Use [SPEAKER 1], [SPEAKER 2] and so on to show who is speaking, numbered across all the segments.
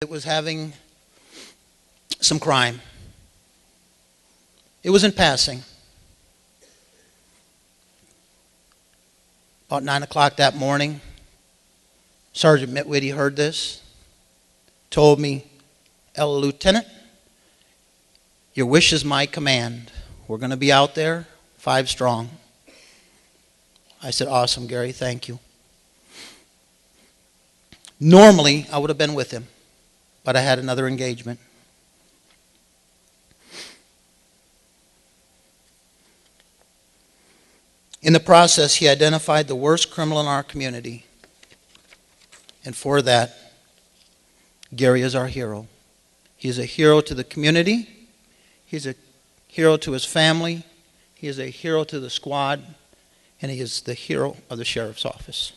[SPEAKER 1] that was having some crime. It was in passing. About 9 o'clock that morning, Sergeant Mitwitty heard this, told me, Lieutenant, your wish is my command. We're going to be out there 5 strong. I said, awesome, Gary, thank you. Normally, I would have been with him, but I had another engagement. In the process, he identified the worst criminal in our community. And for that, Gary is our hero. He is a hero to the community. He's a hero to his family. He is a hero to the squad. And he is the hero of the sheriff's office.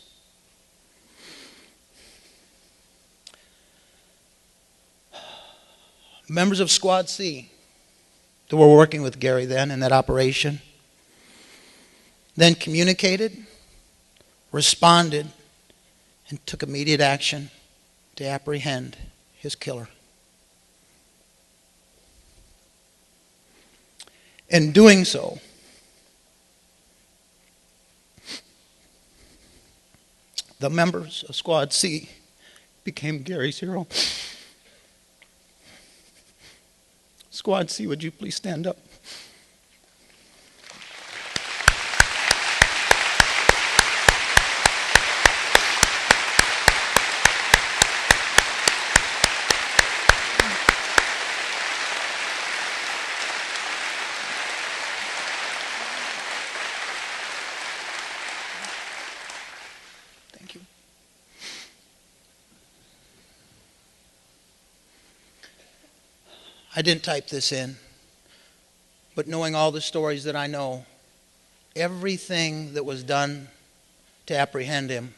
[SPEAKER 1] Members of Squad C that were working with Gary then in that operation then communicated, responded, and took immediate action to apprehend his killer. In doing so, the members of Squad C became Gary's hero. Squad C, would you please stand up? Thank you. I didn't type this in, but knowing all the stories that I know, everything that was done to apprehend him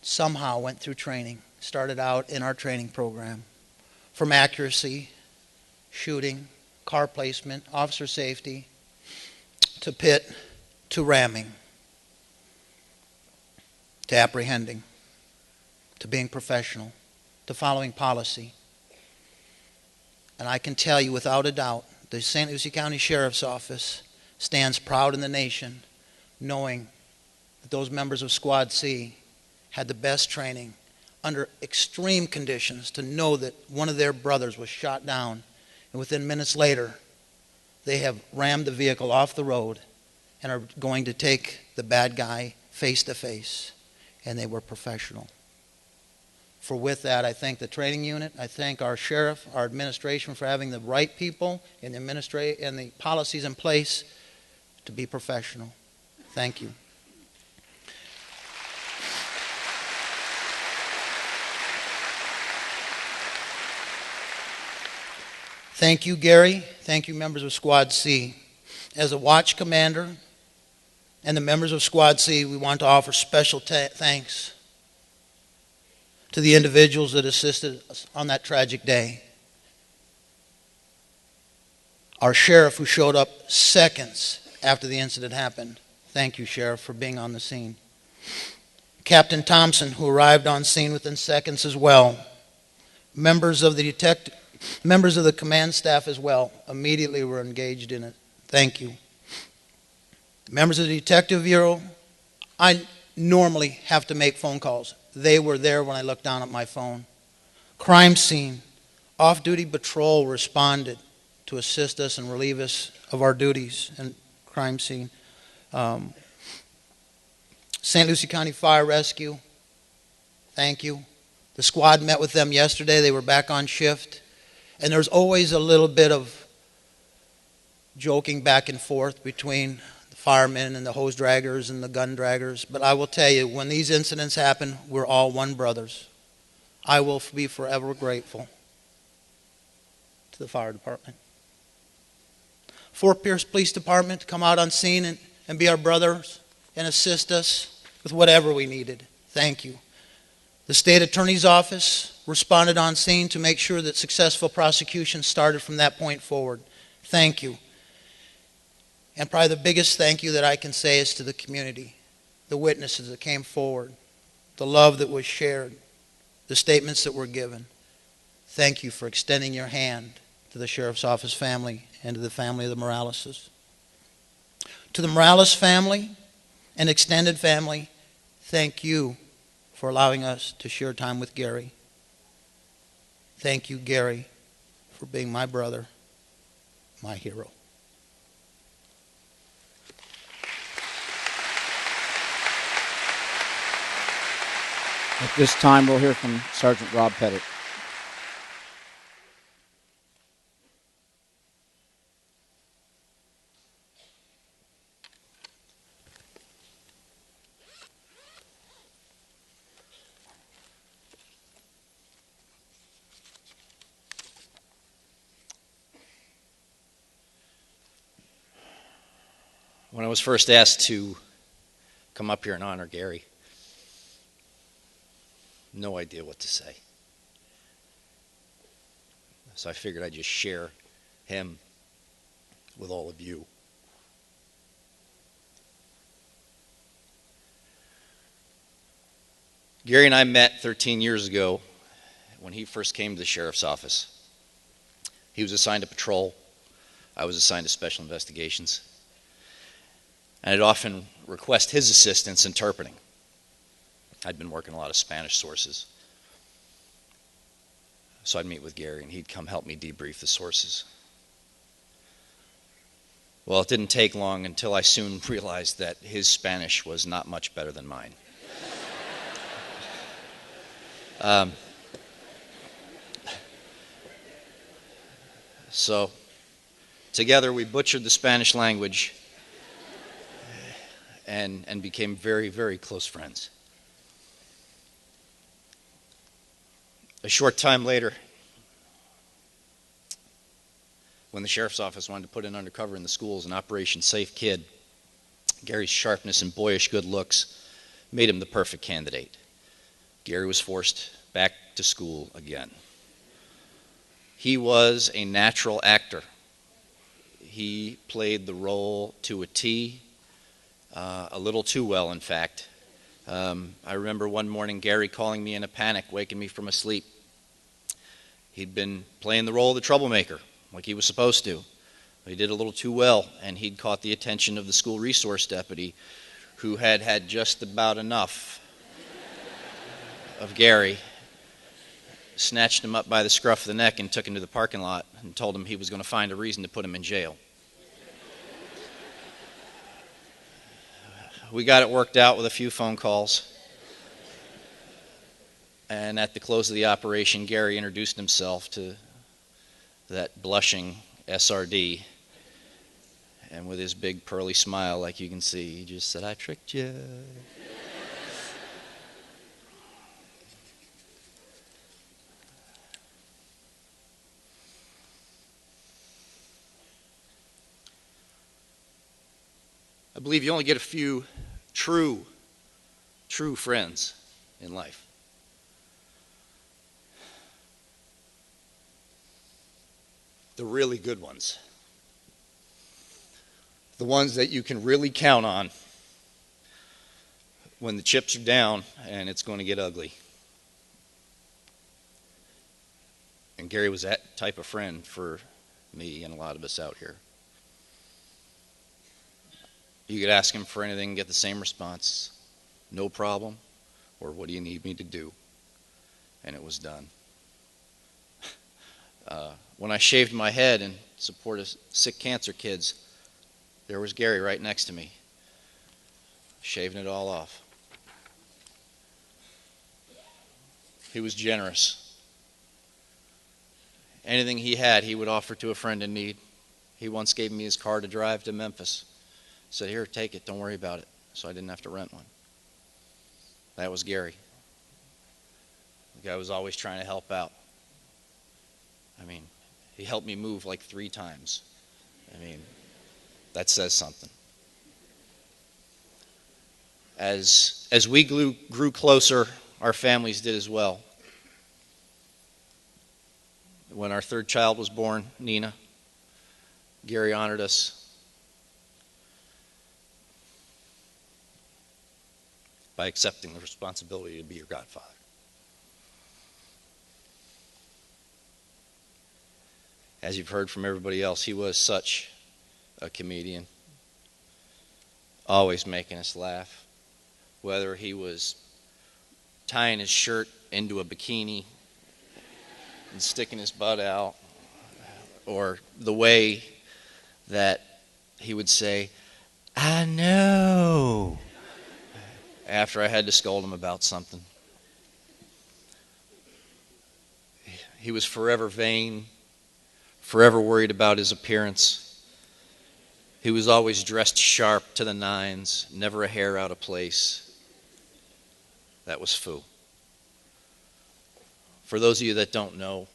[SPEAKER 1] somehow went through training, started out in our training program. From accuracy, shooting, car placement, officer safety, to pit, to ramming, to apprehending, to being professional, to following policy. And I can tell you without a doubt, the St. Lucie County Sheriff's Office stands proud in the nation knowing that those members of Squad C had the best training under extreme conditions to know that one of their brothers was shot down, and within minutes later they have rammed the vehicle off the road and are going to take the bad guy face to face, and they were professional. For with that, I thank the training unit. I thank our sheriff, our administration for having the right people and the policies in place to be professional. Thank you. Thank you, Gary. Thank you, members of Squad C. As a watch commander and the members of Squad C, we want to offer special thanks to the individuals that assisted us on that tragic day. Our sheriff, who showed up seconds after the incident happened. Thank you, Sheriff, for being on the scene. Captain Thompson, who arrived on scene within seconds as well. Members of the command staff as well immediately were engaged in it. Thank you. Members of the Detective Bureau, I normally have to make phone calls. They were there when I looked down at my phone. Crime scene, off-duty patrol responded to assist us and relieve us of our duties and crime scene. St. Lucie County Fire Rescue, thank you. The squad met with them yesterday. They were back on shift. And there's always a little bit of joking back and forth between firemen and the hose draggers and the gun draggers. But I will tell you, when these incidents happen, we're all one brothers. I will be forever grateful to the fire department. Fort Pierce Police Department to come out on scene and be our brothers and assist us with whatever we needed. Thank you. The State Attorney's Office responded on scene to make sure that successful prosecution started from that point forward. Thank you. And probably the biggest thank you that I can say is to the community, the witnesses that came forward, the love that was shared, the statements that were given. thank you for extending your hand to the Sheriff's Office family and to the family of the Moraleses. To the Morales family and extended family, thank you for allowing us to share time with Gary. Thank you, Gary, for being my brother, my hero.
[SPEAKER 2] At this time, we'll hear from Sergeant Rob Pettit.
[SPEAKER 3] When I was first asked to come up here and honor Gary, no idea what to say. So I figured I'd just share him with all of you. Gary and I met 13 years ago when he first came to the sheriff's office. He was assigned to patrol. I was assigned to special investigations. And I'd often request his assistance interpreting. I'd been working a lot of Spanish sources. So I'd meet with Gary and he'd come help me debrief the sources. Well, it didn't take long until I soon realized that his Spanish was not much better than mine. So together we butchered the Spanish language and became very, very close friends. A short time later, when the sheriff's office wanted to put in undercover in the schools in Operation Safe Kid, Gary's sharpness and boyish good looks made him the perfect candidate. Gary was forced back to school again. He was a natural actor. He played the role to a T, a little too well, in fact. I remember one morning Gary calling me in a panic, waking me from a sleep. He'd been playing the role of the troublemaker, like he was supposed to. He did a little too well, and he'd caught the attention of the school resource deputy, who had had just about enough of Gary, snatched him up by the scruff of the neck and took him to the parking lot and told him he was going to find a reason to put him in jail. We got it worked out with a few phone calls. And at the close of the operation, Gary introduced himself to that blushing SRD. And with his big pearly smile, like you can see, he just said, "I tricked you." I believe you only get a few true friends in life. The really good ones. The ones that you can really count on when the chips are down and it's going to get ugly. And Gary was that type of friend for me and a lot of us out here. You could ask him for anything and get the same response. No problem, or what do you need me to do? And it was done. When I shaved my head in support of sick cancer kids, there was Gary right next to me, shaving it all off. He was generous. Anything he had, he would offer to a friend in need. He once gave me his car to drive to Memphis. Said, "Here, take it, don't worry about it," so I didn't have to rent one. That was Gary. The guy was always trying to help out. I mean, he helped me move like 3 times. I mean, that says something. As we grew closer, our families did as well. When our 3rd child was born, Nina, Gary honored us by accepting the responsibility to be your godfather. As you've heard from everybody else, he was such a comedian, always making us laugh. Whether he was tying his shirt into a bikini and sticking his butt out, or the way that he would say, "I know," after I had to scold him about something. He was forever vain, forever worried about his appearance. He was always dressed sharp to the nines, never a hair out of place. That was Foo. For those of you that don't know,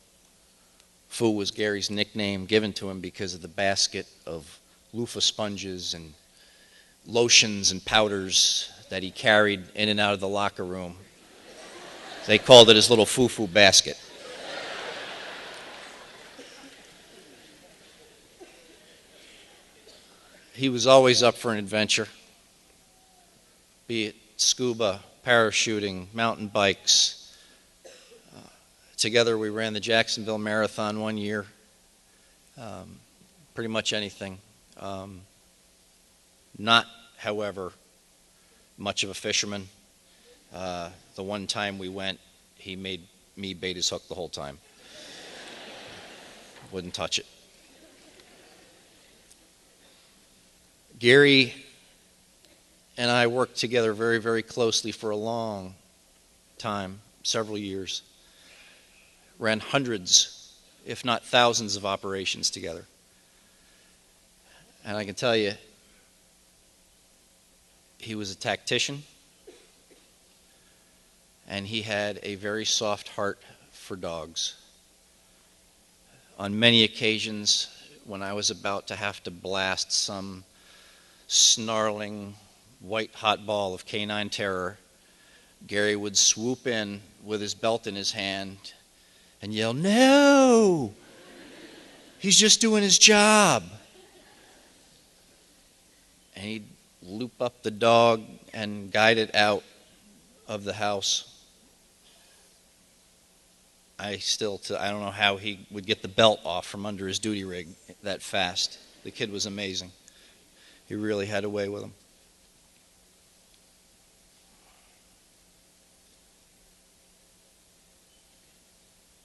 [SPEAKER 3] Foo was Gary's nickname given to him because of the basket of loofah sponges and lotions and powders that he carried in and out of the locker room. They called it his little foo-foo basket. He was always up for an adventure, be it scuba, parachuting, mountain bikes. Together we ran the Jacksonville Marathon one year. Pretty much anything. Not, however, much of a fisherman. The one time we went, he made me bait his hook the whole time. Wouldn't touch it. Gary and I worked together very, very closely for a long time, several years. Ran hundreds, if not thousands, of operations together. And I can tell you, he was a tactician, and he had a very soft heart for dogs. On many occasions, when I was about to have to blast some snarling white-hot ball of canine terror, Gary would swoop in with his belt in his hand and yell, "No! He's just doing his job." And he'd loop up the dog and guide it out of the house. I don't know how he would get the belt off from under his duty rig that fast. The kid was amazing. He really had a way with him.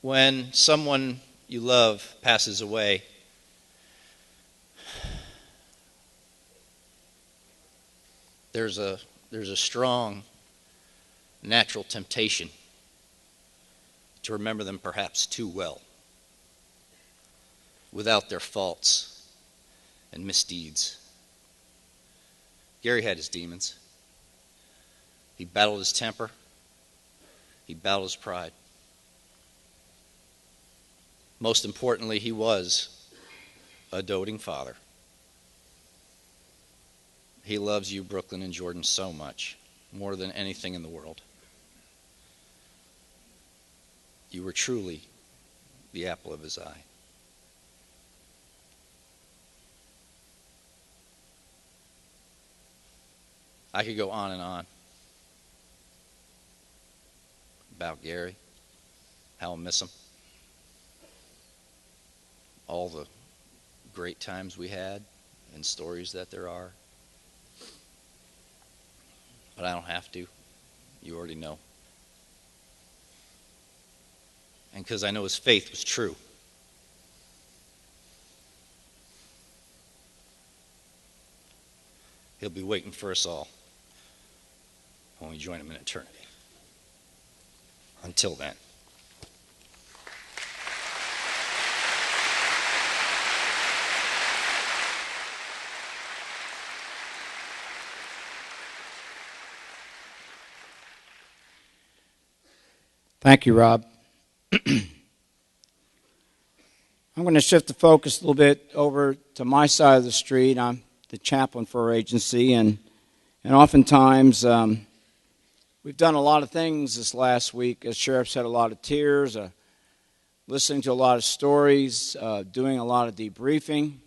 [SPEAKER 3] When someone you love passes away, there's a strong natural temptation to remember them perhaps too well, without their faults and misdeeds. Gary had his demons. He battled his temper. He battled his pride. Most importantly, he was a doting father. He loves you, Brooklyn and Jordan, so much, more than anything in the world. You were truly the apple of his eye. I could go on and on about Gary, how I'll miss him, all the great times we had and stories that there are. But I don't have to. You already know. And because I know his faith was true. He'll be waiting for us all when we join him in eternity. Until then.
[SPEAKER 2] Thank you, Rob. I'm going to shift the focus a little bit over to my side of the street. I'm the chaplain for our agency, and oftentimes we've done a lot of things this last week. As sheriffs had a lot of tears, listening to a lot of stories, doing a lot of debriefing.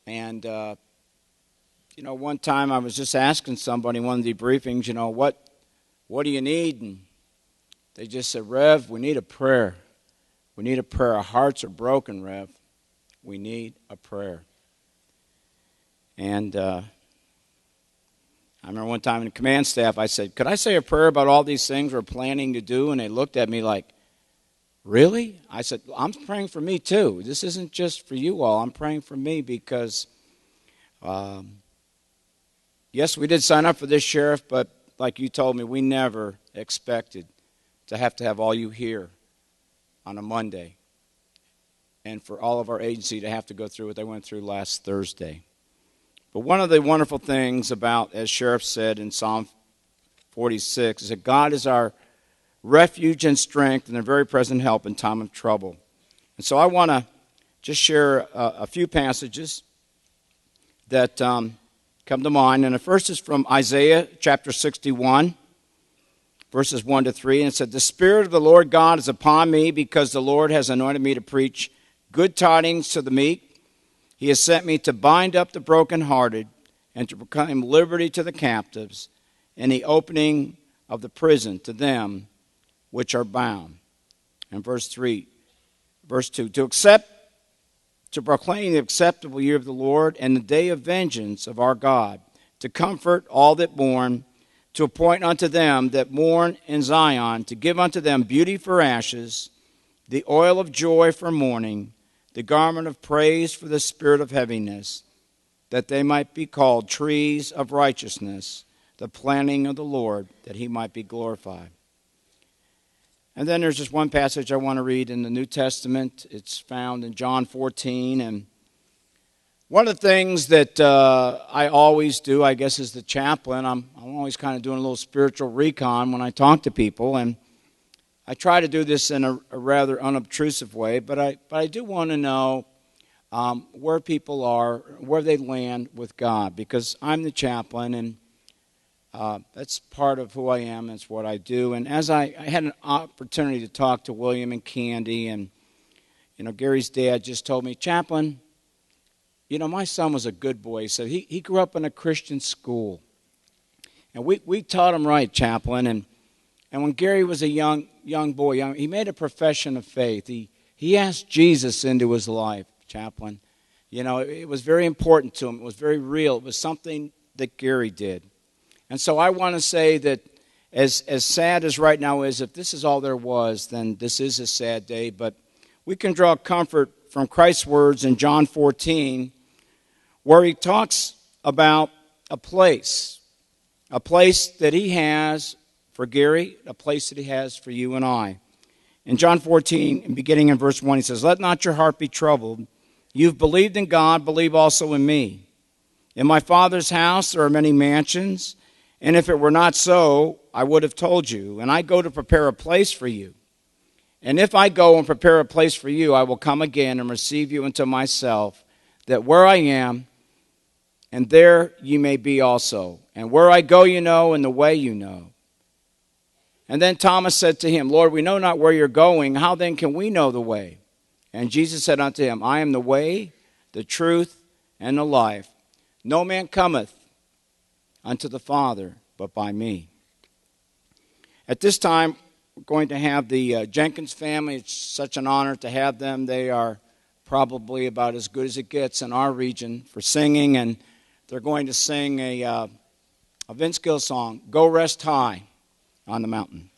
[SPEAKER 2] And, one time I was just asking somebody in one of the debriefings, what do you need? And they just said, "Rev, we need a prayer. We need a prayer. Our hearts are broken, Rev." We need a prayer. And I remember one time in the command staff, I said, could I say a prayer about all these things we're planning to do? And they looked at me like, really? I said, I'm praying for me too. This isn't just for you all. I'm praying for me because, yes, we did sign up for this, Sheriff, but like you told me, we never expected to have all you here on a Monday and for all of our agency to have to go through what they went through last Thursday. But one of the wonderful things about, as Sheriff said in Psalm 46, is that God is our refuge and strength and a very present help in time of trouble. And so I want to just share a few passages that come to mind. And the first is from Isaiah chapter 61, verses 1 to 3. And it said, the Spirit of the Lord God is upon me because the Lord has anointed me to preach good tidings to the meek. He has sent me to bind up the brokenhearted and to proclaim liberty to the captives and the opening of the prison to them which are bound. And verse 2, to proclaim the acceptable year of the Lord and the day of vengeance of our God, to comfort all that mourn, to appoint unto them that mourn in Zion, to give unto them beauty for ashes, the oil of joy for mourning, the garment of praise for the spirit of heaviness, that they might be called trees of righteousness, the planting of the Lord, that he might be glorified. And then there's just one passage I want to read in the New Testament. It's found in John 14. And one of the things that I always do, I guess, as the chaplain, I'm always kind of doing a little spiritual recon when I talk to people. And I try to do this in a rather unobtrusive way, but I do want to know where people are, where they land with God, because I'm the chaplain, and that's part of who I am. That's what I do. And as I had an opportunity to talk to William and Candy, and Gary's dad just told me, Chaplain, my son was a good boy. He said he grew up in a Christian school, and we taught him right, Chaplain. And when Gary was a young boy, he made a profession of faith. He asked Jesus into his life, Chaplain. It was very important to him. It was very real. It was something that Gary did. And so I want to say that as sad as right now is, if this is all there was, then this is a sad day. But we can draw comfort from Christ's words in John 14, where he talks about a place that he has for Gary, a place that he has for you and I. In John 14, beginning in verse 1, he says, let not your heart be troubled. You've believed in God, believe also in me. In my Father's house there are many mansions, and if it were not so, I would have told you. And I go to prepare a place for you. And if I go and prepare a place for you, I will come again and receive you unto myself, that where I am, and there you may be also. And where I go you know, and the way you know. And then Thomas said to him, Lord, we know not where you're going. How then can we know the way? And Jesus said unto him, I am the way, the truth, and the life. No man cometh unto the Father but by me. At this time, we're going to have the Jenkins family. It's such an honor to have them. They are probably about as good as it gets in our region for singing. And they're going to sing a Vince Gill song, Go Rest High on the Mountain.